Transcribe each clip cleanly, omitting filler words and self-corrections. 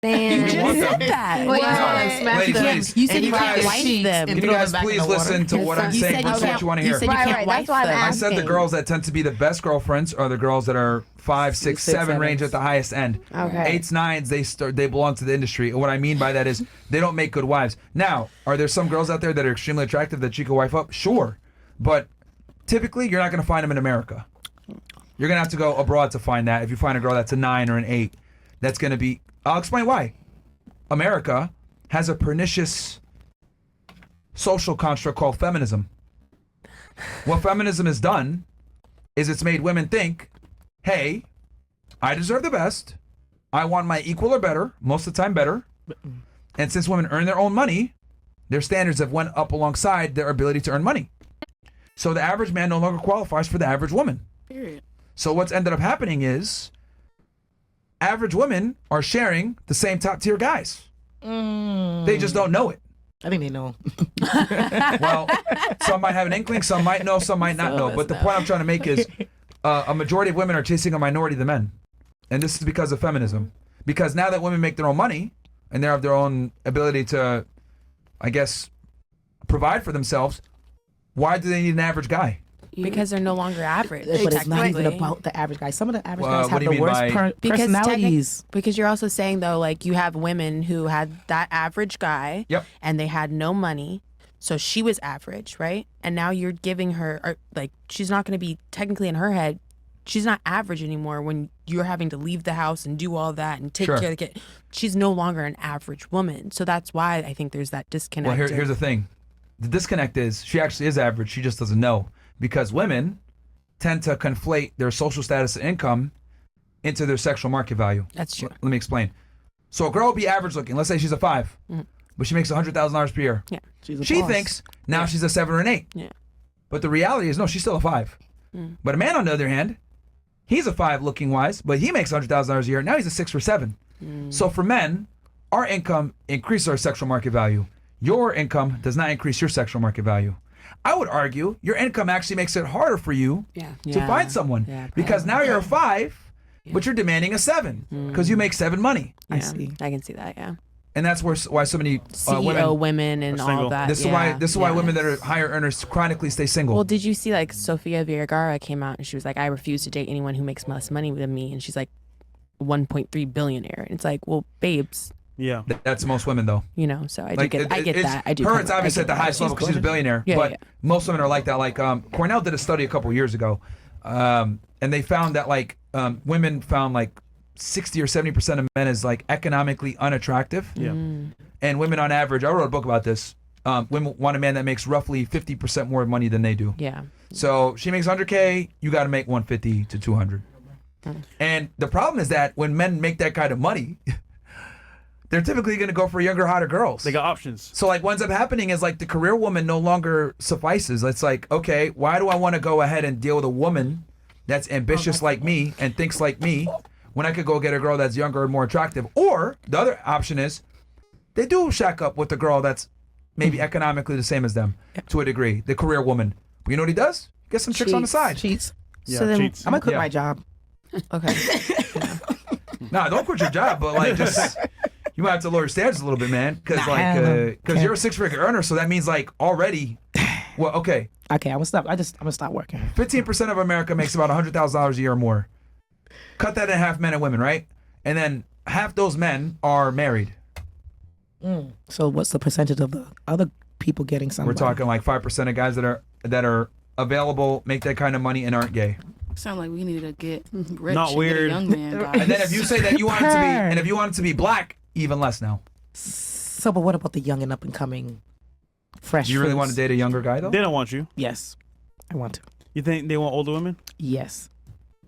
You just want said them. that. Wait, Ladies, You said can you can't wipe them. Can you guys please listen to what I'm saying versus what you want to hear? You said you can't Right, wipe that's why I'm them. I said the girls that tend to be the best girlfriends are the girls that are 5, 6, 7 range at the highest end. Okay. 8s, 9s, they belong to the industry. And what I mean by that is they don't make good wives. Now, are there some girls out there that are extremely attractive that you can wife up? Sure. But typically, you're not going to find them in America. You're going to have to go abroad to find that. If you find a girl that's a 9 or an 8, that's going to be... I'll explain why. America has a pernicious social construct called feminism. What feminism has done is it's made women think, hey, I deserve the best. I want my equal or better, most of the time better. And since women earn their own money, their standards have went up alongside their ability to earn money. So the average man no longer qualifies for the average woman. Period. So what's ended up happening is average women are sharing the same top tier guys. They just don't know it. I think they know. Well, some might have an inkling, some might know, some might not know. But the point I'm trying to make is a majority of women are chasing a minority of the men. And this is because of feminism. Because now that women make their own money and they have their own ability to, I guess, provide for themselves, why do they need an average guy? Because they're no longer average. But it's not even technically. about the average guy. Some of the average Well, guys what have do you the mean worst by- personalities. Because you're also saying though, like you have women who had that average guy, Yep. and they had no money, so she was average, right? And now you're giving her, or, like, she's not going to be technically in her head. She's not average anymore when you're having to leave the house and do all that and take Sure. care of the kid. She's no longer an average woman, so that's why I think there's that disconnect. Well, here's the thing. The disconnect is she actually is average. She just doesn't know. Because women tend to conflate their social status and income into their sexual market value. That's true. Let me explain. So a girl will be average looking. Let's say she's a 5, but she makes $100,000 per year. Yeah. She thinks now she's a 7 or an 8. Yeah. But the reality is, no, she's still a 5. But a man, on the other hand, he's a 5 looking wise, but he makes $100,000 a year. Now he's a 6 or 7. So for men, our income increases our sexual market value. Your income does not increase your sexual market value. I would argue your income actually makes it harder for you to find someone because now you're a 5, but you're demanding a 7 because you make 7 money. I see. I can see that. Yeah. And that's why so many CEO women and all that. This is why women that are higher earners chronically stay single. Well, did you see like Sofia Vergara came out and she was like, I refuse to date anyone who makes less money than me, and she's like 1.3 billionaire. And it's like, well, babes. Yeah, that's most women though. You know, so I Like, get that. I do. Her, it's obviously at the highest level because she's a billionaire. But most women are like that. Like Cornell did a study a couple years ago, and they found that like women found like 60 or 70% of men is like economically unattractive. Yeah. And women on average, I wrote a book about this. Women want a man that makes roughly 50% more money than they do. Yeah. So she makes 100K, you got to make 150 to 200. And the problem is that when men make that kind of money, they're typically going to go for younger, hotter girls. They got options. So like what ends up happening is like the career woman no longer suffices. It's like, okay, why do I want to go ahead and deal with a woman that's ambitious like me and thinks like me when I could go get a girl that's younger and more attractive? Or the other option is they do shack up with the girl that's maybe economically the same as them to a degree, the career woman. But you know what he does? Get some chicks on the side. Cheats. Yeah, So then- cheats. I'm going to quit my job. Okay. Nah, don't quit your job, but like just you might have to lower your standards a little bit, man, because you're a 6-figure earner, so that means like already. Well, okay. Okay, I'm gonna stop working. 15% of America makes about $100,000 a year or more. Cut that in half, men and women, right? And then half those men are married. So what's the percentage of the other people getting something? We're talking like 5% of guys that are available, make that kind of money, and aren't gay. Sound like we need to get rich. Not and weird. Get a young man, guys. And then if you say that you want it to be, and if you want it to be black, even less now. So, but what about the young and up and coming fresh? Do you really fruits? want to date a younger guy though? They don't want you. Yes, I want to. You think they want older women? Yes.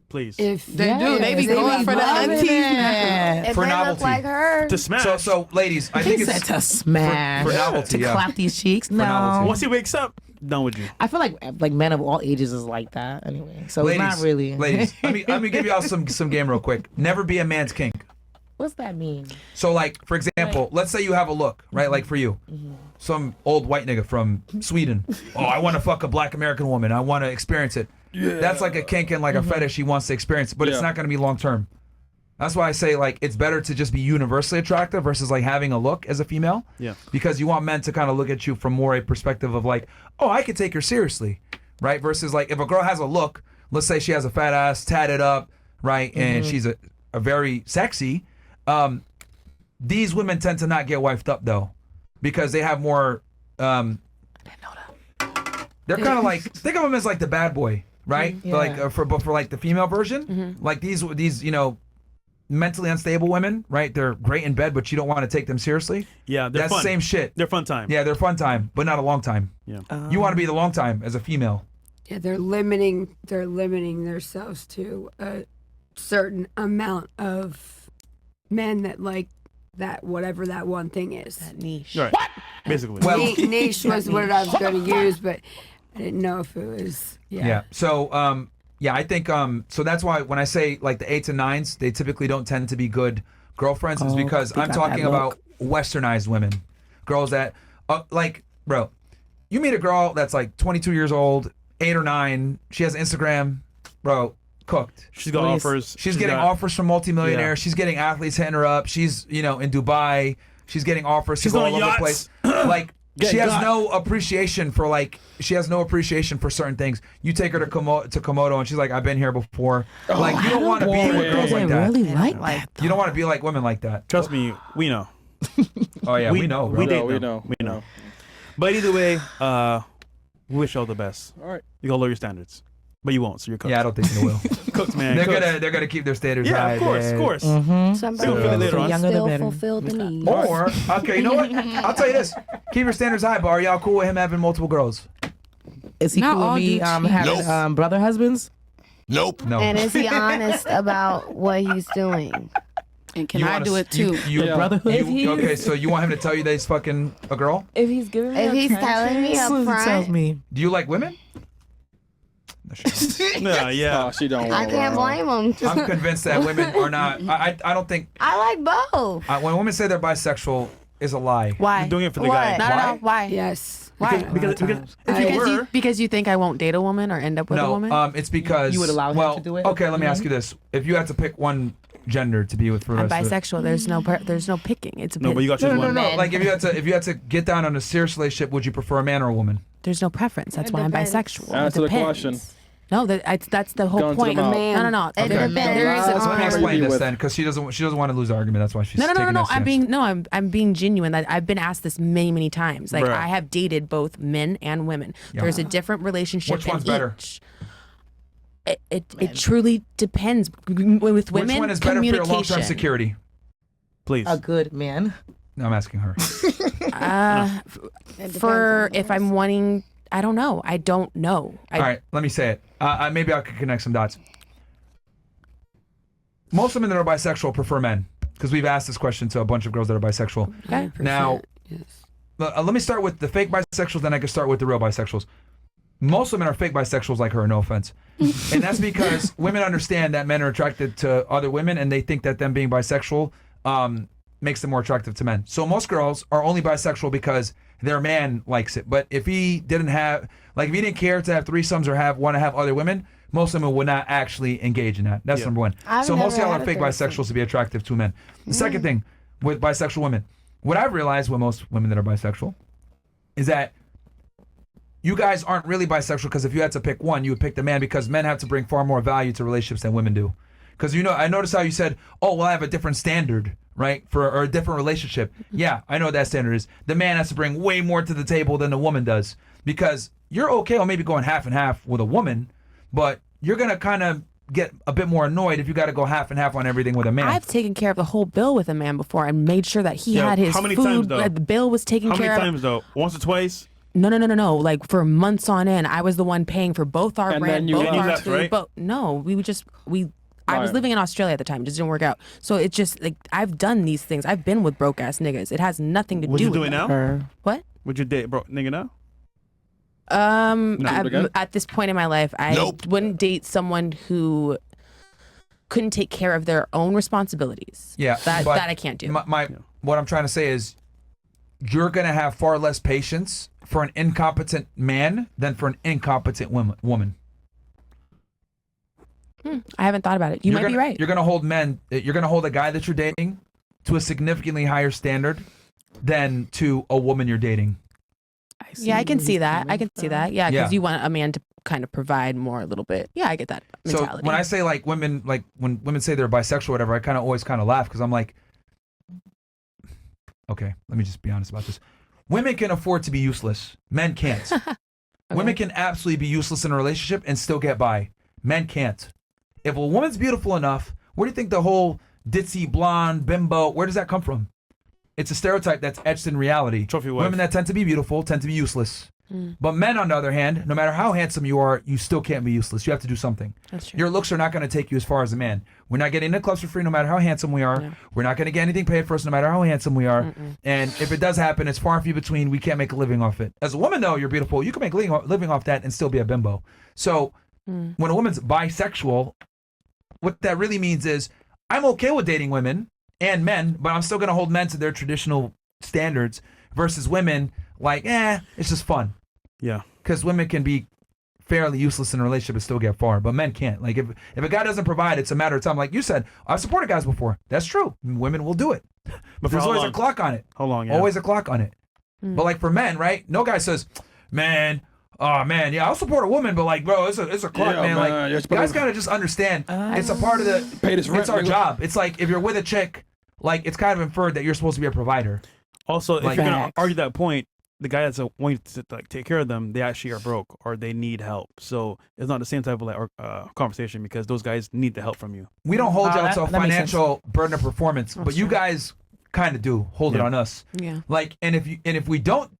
Please. If They do. They be going for the aunties now. If For they novelty. look like her, To smash. So ladies, I think He said it's to smash, for novelty, to yeah. clap these cheeks. No, novelty. Once he wakes up, done with you. I feel like men of all ages is like that anyway. So it's not really. Ladies, let me give y'all some game real quick. Never be a man's kink. What's that mean? So like, for example, let's say you have a look, right? Like for you, some old white nigga from Sweden. Oh, I want to fuck a black American woman. I want to experience it. Yeah. That's like a kink and like a fetish he wants to experience, but it's not going to be long term. That's why I say like it's better to just be universally attractive versus like having a look as a female. Yeah. Because you want men to kind of look at you from more a perspective of like, oh, I could take her seriously, right? Versus like if a girl has a look, let's say she has a fat ass, tatted up, right, and she's a very sexy. These women tend to not get wifed up though, because they have more. They're kind of like think of them as like the bad boy, right? Yeah. But for like the female version, like these mentally unstable women, right? They're great in bed, but you don't want to take them seriously. Yeah, they're That's fun. the same shit. They're fun time. Yeah, they're fun time, but not a long time. Yeah. You want to be the long time as a female. Yeah, they're limiting themselves to a certain amount of men that like that whatever that one thing is. That niche. Right. Basically. Well- Niche was what I was going to use, but I didn't know if it was. Yeah. So, I think so that's why when I say like the 8s and 9s, they typically don't tend to be good girlfriends, is because they I'm got talking that about look. westernized women, girls that like, bro, you meet a girl that's like 22 years old, 8 or 9, she has Instagram, bro, cooked. She's got offers. She's getting got- offers from multimillionaires. Yeah. She's getting athletes hitting her up. She's in Dubai. She's getting offers She's to go on all over the yachts. place. Like she Getting has got. no appreciation for certain things. You take her to Komodo and she's like, I've been here before. Like you don't want to be with girls like that. really like like that. You don't want to be like women like that. Trust me, we know. Oh yeah, we know. Bro. We did we know. know. We know. But either way, we wish you all the best. All right. You gotta lower your standards, but you won't. So you're cooked. Yeah, I don't think they will. cooked, man. they're cooked. gonna keep their standards Yeah, high. of course, man. of course. Somebody They'll feel it later on. Younger the still better. fulfill the need. Or okay, you know what? I'll tell you this: keep your standards high. But are y'all cool with him having multiple girls? Is he Not cool all with me do cheat. having brother husbands? Nope. No. And is he honest about what he's doing? And can You I wanna do s- it too? You, Yeah. Brotherhood? okay, so you want him to tell you that he's fucking a girl? If he's telling me up Susan tells front, me. Do you like women? No, she don't. Yeah. Oh, she don't. I can't blame him. I'm convinced that women are not. I don't think I like both. when women say they're bisexual is a lie. Why? You're doing it for the What? guy. No, no, no. Why? Yes. Why? Because if you were, Because you think I won't date a woman or end up with a No, woman? it's because You would allow him well, to do it? Okay, let me ask you this: if you had to pick one gender to be with for the I'm rest of it, bisexual. There's no picking. It's a no, but you got to choose one. no. Like if you had to get down on a serious relationship, would you prefer a man or a woman? There's no preference. That's It why I'm depends. bisexual. It Answer the depends. question. No, that's the whole Gun to the point. mouth. No, no. It There- depends. there is a Let me on- explain this with- then, because she doesn't want to lose the argument. That's why she's No. taking that stance. I'm being genuine. That I've been asked this many times. Like Bruh. I have dated both men and women. Yeah. There's a different relationship. Which in one's better? each. It truly depends. With women, Which one is better for your long-term communication. security? Please. A good man. No, I'm asking her. For if I'm wanting, I don't know. I don't know. All right, let me say it. Maybe I could connect some dots. Most women that are bisexual prefer men, because we've asked this question to a bunch of girls that are bisexual. Okay. Now, Yes. let me start with the fake bisexuals, then I can start with the real bisexuals. Most women are fake bisexuals like her, no offense. And that's because women understand that men are attracted to other women, and they think that them being bisexual makes them more attractive to men. So most girls are only bisexual because their man likes it. But if he didn't care to have threesomes or want to have other women, most women would not actually engage in that. That's Yeah. number one. I've So most of never y'all had are a fake threesome. bisexuals to be attractive to men. The second thing with bisexual women, what I've realized with most women that are bisexual is that you guys aren't really bisexual, because if you had to pick one, you would pick the man, because men have to bring far more value to relationships than women do. Because I noticed how you said, oh, well, I have a different standard, right, or a different relationship. Yeah, I know what that standard is. The man has to bring way more to the table than the woman does, because you're okay on maybe going half and half with a woman, but you're going to kind of get a bit more annoyed if you got to go half and half on everything with a man. I've taken care of the whole bill with a man before and made sure that he Yeah, had his how many food. times, though? The bill was taken How many care of. times though? Once or twice? No. Like for months on end, I was the one paying for both our And rent, then you both left, our left, food. right? But no, I was Right. living in Australia at the time. It just didn't work out. So it just like I've done these things. I've been with broke ass niggas. It has nothing to Would do you with do it now? Her. What? Would you date bro nigga now? again? At this point in my life, I Nope. wouldn't date someone who couldn't take care of their own responsibilities. Yeah, that but I can't do. What I'm trying to say is, you're gonna have far less patience for an incompetent man than for an incompetent woman. I haven't thought about it. You might be right. You're gonna hold men. You're gonna hold a guy that you're dating to a significantly higher standard than to a woman you're dating. Yeah, I can see that. I can see that. Yeah, because Yeah. you want a man to kind of provide more a little bit. Yeah, I get that mentality. So when I say like women, like when women say they're bisexual or whatever, I kind of always kind of laugh because I'm like, okay, let me just be honest about this. Women can afford to be useless. Men can't. Women can absolutely be useless in a relationship and still get by. Men can't. If a woman's beautiful enough, where do you think the whole ditzy, blonde, bimbo, where does that come from? It's a stereotype that's etched in reality. Trophy wife. Women that tend to be beautiful tend to be useless. But men, on the other hand, no matter how handsome you are, you still can't be useless. You have to do something. That's true. Your looks are not going to take you as far as a man. We're not getting into clubs for free no matter how handsome we are. Yeah. We're not going to get anything paid for us no matter how handsome we are. And if it does happen, it's far and few between. We can't make a living off it. As a woman, though, you're beautiful. You can make a living off that and still be a bimbo. So when a woman's bisexual, what that really means is I'm okay with dating women and men, but I'm still going to hold men to their traditional standards versus women like, it's just fun. Yeah. Because women can be fairly useless in a relationship and still get far, but men can't. Like if a guy doesn't provide, it's a matter of time. Like you said, I've supported guys before. That's true. Women will do it. But there's how always long? a clock on it. How long? Yeah. Always a clock on it. But like for men, right? No guy says, man, oh man, yeah, I'll support a woman, but like, bro, it's a clock, Yeah, man. man, Like you're supposed guys to- gotta just understand it's a part of the Pay this rent, it's our nigga. job. It's like if you're with a chick, like it's kind of inferred that you're supposed to be a provider. Also, if Like- you're gonna Facts. argue that point, the guy that's wanting to like take care of them, they actually are broke or they need help. So it's not the same type of like conversation because those guys need the help from you. We don't hold you out that- to a that makes financial burden of performance, but you guys kind of do hold it Yeah. on us. Yeah. Like, and if we don't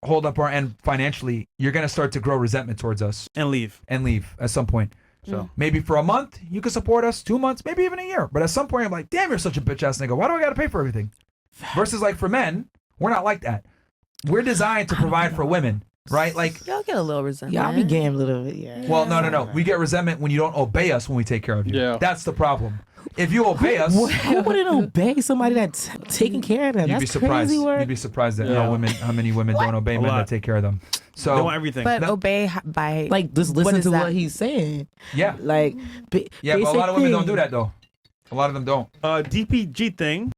hold up our end financially, you're gonna start to grow resentment towards us And leave. and leave at some point. So Maybe for a month you can support us, 2 months, maybe even a year. But at some point I'm like, damn, you're such a bitch ass nigga. Why do I gotta pay for everything? Versus like for men, we're not like that. We're designed to provide for women, right? Like, Y'all get a little resentment. Y'all be getting a little bit, yeah. well, no. We get resentment when you don't obey us when we take care of you. Yeah. That's the problem. If you obey us, Who wouldn't obey somebody that's taking care of them? you'd That's be surprised. crazy work. You'd be surprised at Yeah. how many women don't obey A men lot. that take care of them. they So want everything. But obey by Like, just What listen is to that? what he's saying. yeah, Like, yeah, but a lot of women don't do basically- that though. A lot of them don't. DPG thing.